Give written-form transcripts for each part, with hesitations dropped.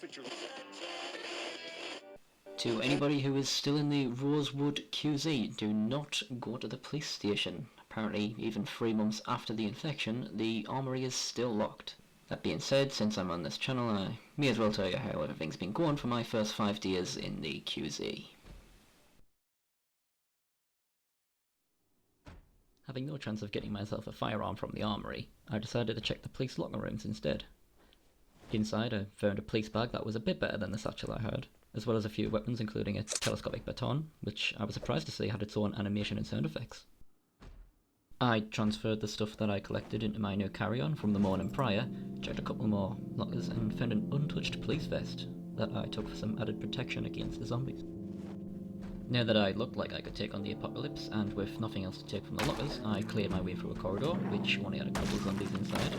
infantry. To anybody who is still in the Rosewood QZ, do not go to the police station. Apparently, even 3 months after the infection, the armory is still locked. That being said, since I'm on this channel, I may as well tell you how everything's been going for my first 5 days in the QZ. Having no chance of getting myself a firearm from the armory, I decided to check the police locker rooms instead. Inside, I found a police bag that was a bit better than the satchel I had, as well as a few weapons including a telescopic baton, which I was surprised to see had its own animation and sound effects. I transferred the stuff that I collected into my new carry-on from the morning prior, checked a couple more lockers and found an untouched police vest that I took for some added protection against the zombies. Now that I looked like I could take on the apocalypse, and with nothing else to take from the lockers, I cleared my way through a corridor, which only had a couple of zombies inside.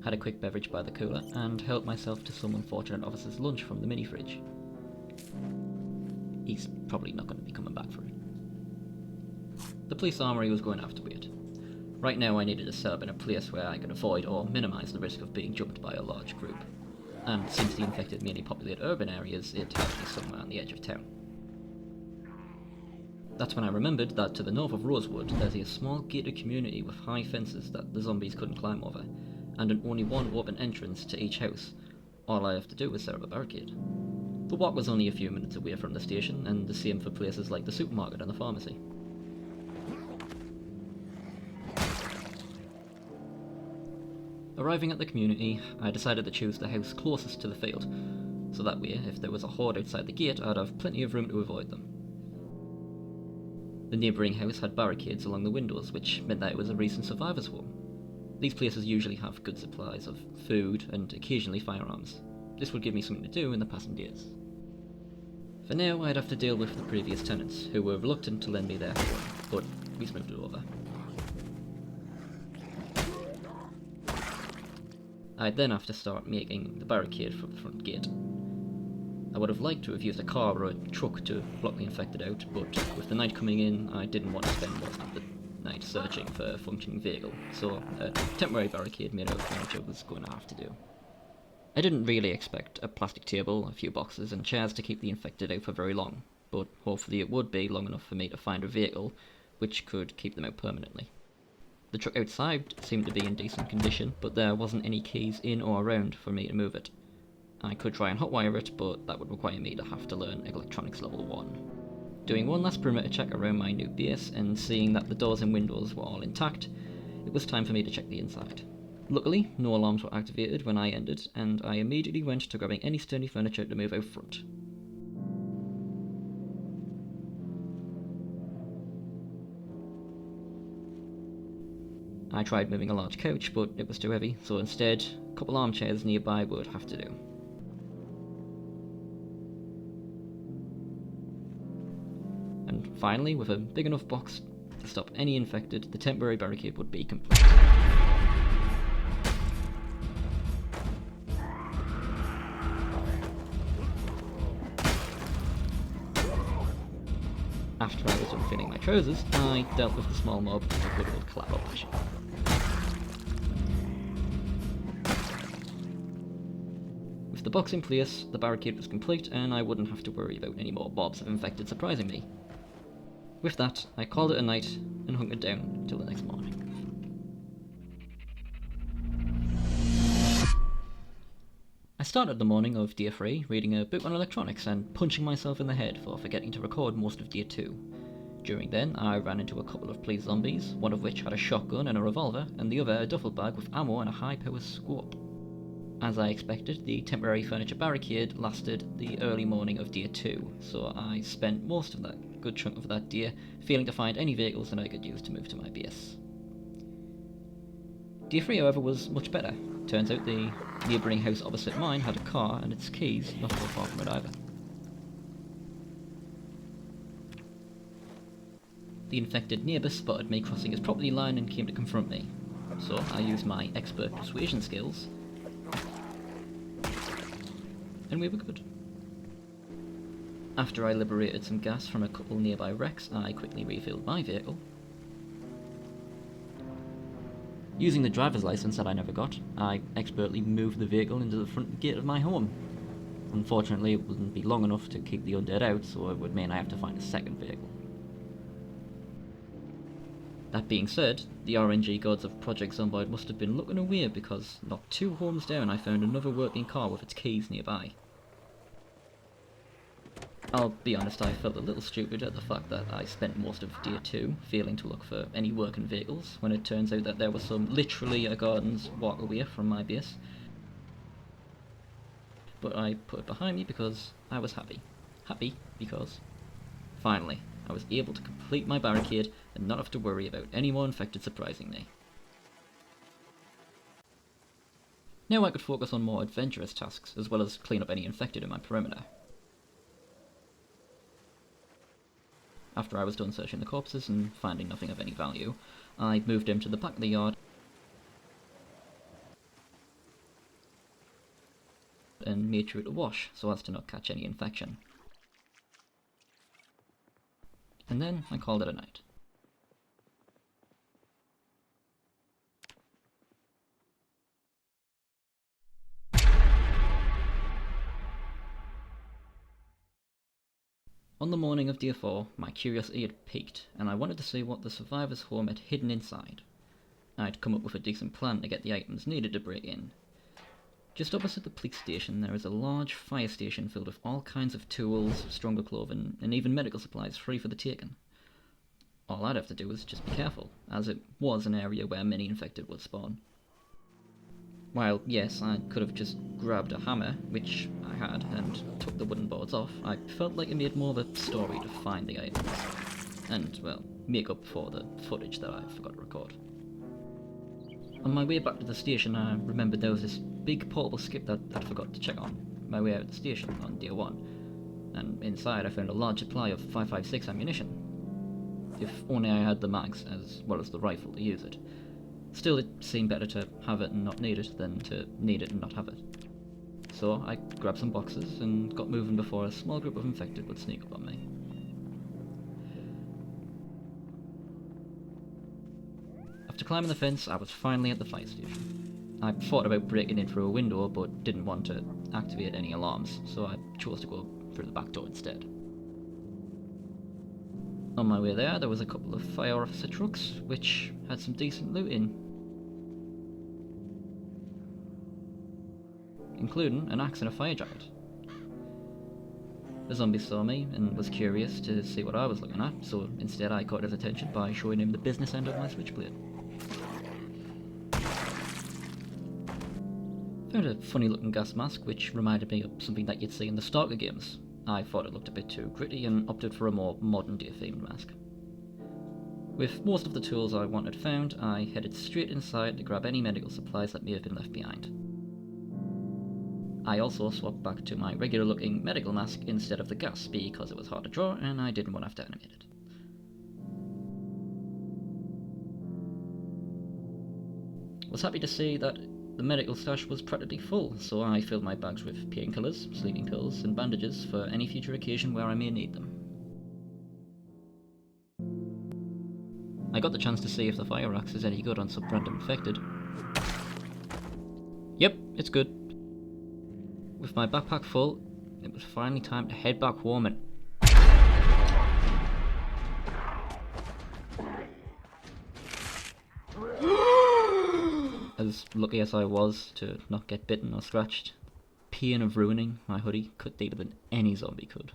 Had a quick beverage by the cooler, and helped myself to some unfortunate officer's lunch from the mini-fridge. He's probably not going to be coming back for it. The police armory was going to have to wait. Right now I needed to set up in a place where I could avoid or minimise the risk of being jumped by a large group. And since the infected mainly populate urban areas, it had to be somewhere on the edge of town. That's when I remembered that to the north of Rosewood there's a small gated community with high fences that the zombies couldn't climb over, and only one open entrance to each house. All I have to do is set up a barricade. The walk was only a few minutes away from the station, and the same for places like the supermarket and the pharmacy. Arriving at the community, I decided to choose the house closest to the field, so that way, if there was a horde outside the gate, I'd have plenty of room to avoid them. The neighbouring house had barricades along the windows, which meant that it was a recent survivor's home. These places usually have good supplies of food and occasionally firearms. This would give me something to do in the passing days. For now, I'd have to deal with the previous tenants, who were reluctant to lend me their home, but we smoothed it over. I'd then have to start making the barricade for the front gate. I would have liked to have used a car or a truck to block the infected out, but with the night coming in, I didn't want to spend most of the night searching for a functioning vehicle, so a temporary barricade made out of furniture was going to have to do. I didn't really expect a plastic table, a few boxes and chairs to keep the infected out for very long, but hopefully it would be long enough for me to find a vehicle which could keep them out permanently. The truck outside seemed to be in decent condition, but there wasn't any keys in or around for me to move it. I could try and hotwire it, but that would require me to have to learn electronics level 1. Doing one last perimeter check around my new base and seeing that the doors and windows were all intact, it was time for me to check the inside. Luckily, no alarms were activated when I entered, and I immediately went to grabbing any sturdy furniture to move out front. I tried moving a large couch, but it was too heavy, so instead, a couple armchairs nearby would have to do. And finally, with a big enough box to stop any infected, the temporary barricade would be complete. After I was done filling my trousers, I dealt with the small mob in a good old clapper fashion. With the box in place, the barricade was complete, and I wouldn't have to worry about any more mobs of infected surprising me. With that, I called it a night and hunkered down until the next morning. I started the morning of day 3 reading a book on electronics and punching myself in the head for forgetting to record most of day 2. During then, I ran into a couple of police zombies, one of which had a shotgun and a revolver, and the other a duffel bag with ammo and a high-power scope. As I expected, the temporary furniture barricade lasted the early morning of day 2, so I spent most of that good chunk of that day failing to find any vehicles that I could use to move to my base. Day 3, however, was much better. Turns out the neighbouring house opposite mine had a car and its keys not so far from it either. The infected neighbour spotted me crossing his property line and came to confront me, so I used my expert persuasion skills, and we were good. After I liberated some gas from a couple nearby wrecks, I quickly refilled my vehicle, Using the driver's license that I never got, I expertly moved the vehicle into the front gate of my home. Unfortunately, it wouldn't be long enough to keep the undead out, so it would mean I have to find a second vehicle. That being said, the RNG gods of Project Zomboid must have been looking away, because not 2 homes down I found another working car with its keys nearby. I'll be honest, I felt a little stupid at the fact that I spent most of day 2 failing to look for any working vehicles, when it turns out that there was some literally a garden's walk away from my base. But I put it behind me because I was happy. Happy because, finally, I was able to complete my barricade and not have to worry about any more infected surprising me. Now I could focus on more adventurous tasks, as well as clean up any infected in my perimeter. After I was done searching the corpses and finding nothing of any value, I moved him to the back of the yard and made sure to wash so as to not catch any infection. And then I called it a night. On the morning of day 4, my curiosity had piqued, and I wanted to see what the survivor's home had hidden inside. I'd come up with a decent plan to get the items needed to break in. Just opposite the police station there is a large fire station filled with all kinds of tools, stronger clothing, and even medical supplies free for the taking. All I'd have to do was just be careful, as it was an area where many infected would spawn. While, yes, I could have just grabbed a hammer, which I had, and took the wooden boards off, I felt like it made more of a story to find the items. And, well, make up for the footage that I forgot to record. On my way back to the station, I remembered there was this big portable skip that I'd forgot to check on my way out of the station on day 1, and inside I found a large supply of 5.56 ammunition. If only I had the mags, as well as the rifle, to use it. Still, it seemed better to have it and not need it than to need it and not have it. So I grabbed some boxes and got moving before a small group of infected would sneak up on me. After climbing the fence, I was finally at the fire station. I thought about breaking in through a window, but didn't want to activate any alarms, so I chose to go through the back door instead. On my way there was a couple of fire officer trucks, which had some decent loot in, including an axe and a fire jacket. The zombie saw me and was curious to see what I was looking at, so instead I caught his attention by showing him the business end of my switchblade. Found a funny looking gas mask which reminded me of something that you'd see in the Stalker games. I thought it looked a bit too gritty and opted for a more modern day themed mask. With most of the tools I wanted found, I headed straight inside to grab any medical supplies that may have been left behind. I also swapped back to my regular looking medical mask instead of the gas because it was hard to draw and I didn't want to have to animate it. I was happy to see that the medical stash was practically full, so I filled my bags with painkillers, sleeping pills, and bandages for any future occasion where I may need them. I got the chance to see if the fire axe is any good on some random infected. Yep, it's good. With my backpack full, it was finally time to head back home and... As lucky as I was to not get bitten or scratched, the pain of ruining my hoodie cut deeper than any zombie could.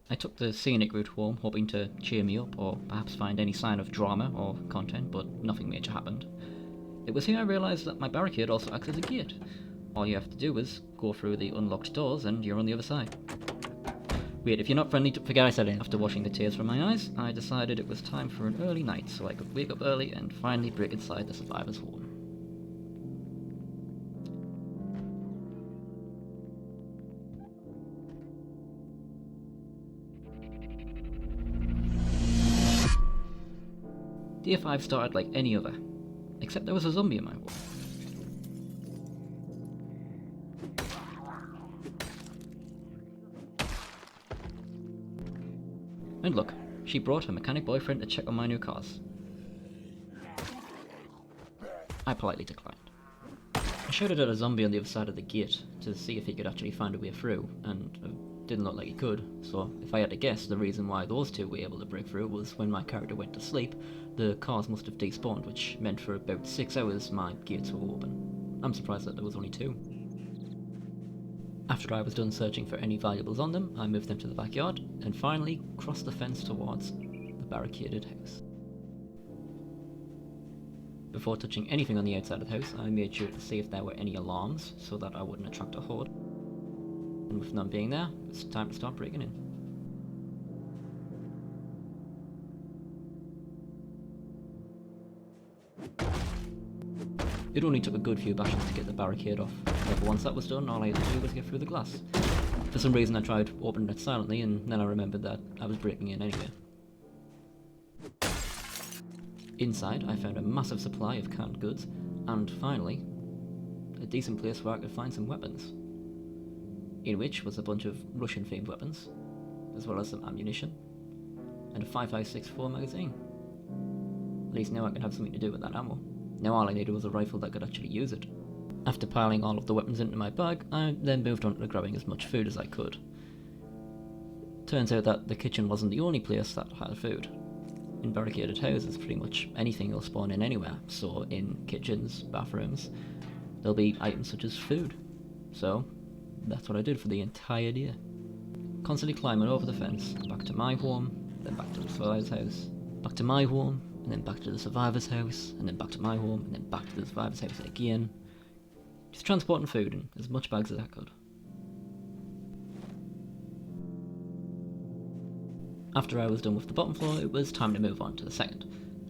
I took the scenic route home, hoping to cheer me up or perhaps find any sign of drama or content, but nothing major happened. It was here I realised that my barricade also acts as a gate. All you have to do is go through the unlocked doors and you're on the other side. Wait, if you're not friendly, forget I said it. After washing the tears from my eyes, I decided it was time for an early night so I could wake up early and finally break inside the survivor's home. Day 5 started like any other, except there was a zombie in my home. And look, she brought her mechanic boyfriend to check on my new cars. I politely declined. I shouted at a zombie on the other side of the gate to see if he could actually find a way through, and it didn't look like he could, so if I had to guess, the reason why those two were able to break through was when my character went to sleep, the cars must have despawned, which meant for about 6 hours my gates were open. I'm surprised that there was only 2. After I was done searching for any valuables on them, I moved them to the backyard, and finally crossed the fence towards the barricaded house. Before touching anything on the outside of the house, I made sure to see if there were any alarms, so that I wouldn't attract a horde. And with none being there, it was time to start breaking in. It only took a good few bashes to get the barricade off, but once that was done, all I had to do was get through the glass. For some reason I tried opening it silently, and then I remembered that I was breaking in anyway. Inside, I found a massive supply of canned goods, and finally, a decent place where I could find some weapons. In which was a bunch of Russian-themed weapons, as well as some ammunition, and a 5.56 magazine. At least now I can have something to do with that ammo. Now all I needed was a rifle that could actually use it. After piling all of the weapons into my bag, I then moved on to grabbing as much food as I could. Turns out that the kitchen wasn't the only place that had food. In barricaded houses, pretty much anything will spawn in anywhere, so in kitchens, bathrooms, there'll be items such as food. So, that's what I did for the entire day. Constantly climbing over the fence, back to my home, then back to the survivor's house, back to my home, and then back to the survivor's house, and then back to my home, and then back to the survivor's house again. Just transporting food in as much bags as I could. After I was done with the bottom floor, it was time to move on to the second.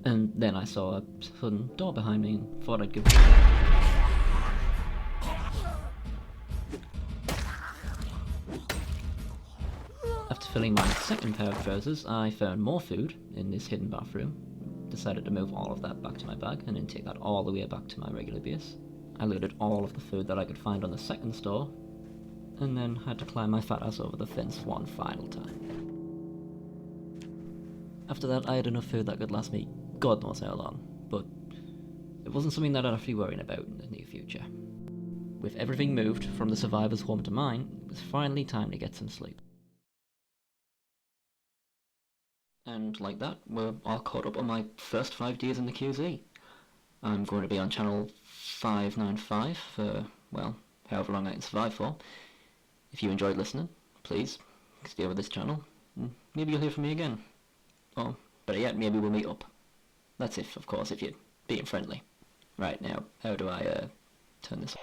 And then I saw a sudden door behind me and thought I'd give it a try. After filling my second pair of trousers, I found more food in this hidden bathroom. Decided to move all of that back to my bag and then take that all the way back to my regular base. I loaded all of the food that I could find on the second store, and then had to climb my fat ass over the fence one final time. After that, I had enough food that could last me God knows how long, but it wasn't something that I'd have to be worrying about in the near future. With everything moved from the survivor's home to mine, it was finally time to get some sleep. And like that, we're all caught up on my first 5 days in the QZ. I'm going to be on channel 595 for, well, however long I can survive for. If you enjoyed listening, please stay with this channel. Maybe you'll hear from me again. Or, better yet, maybe we'll meet up. That's if, of course, if you're being friendly. Right, now, how do I turn this on?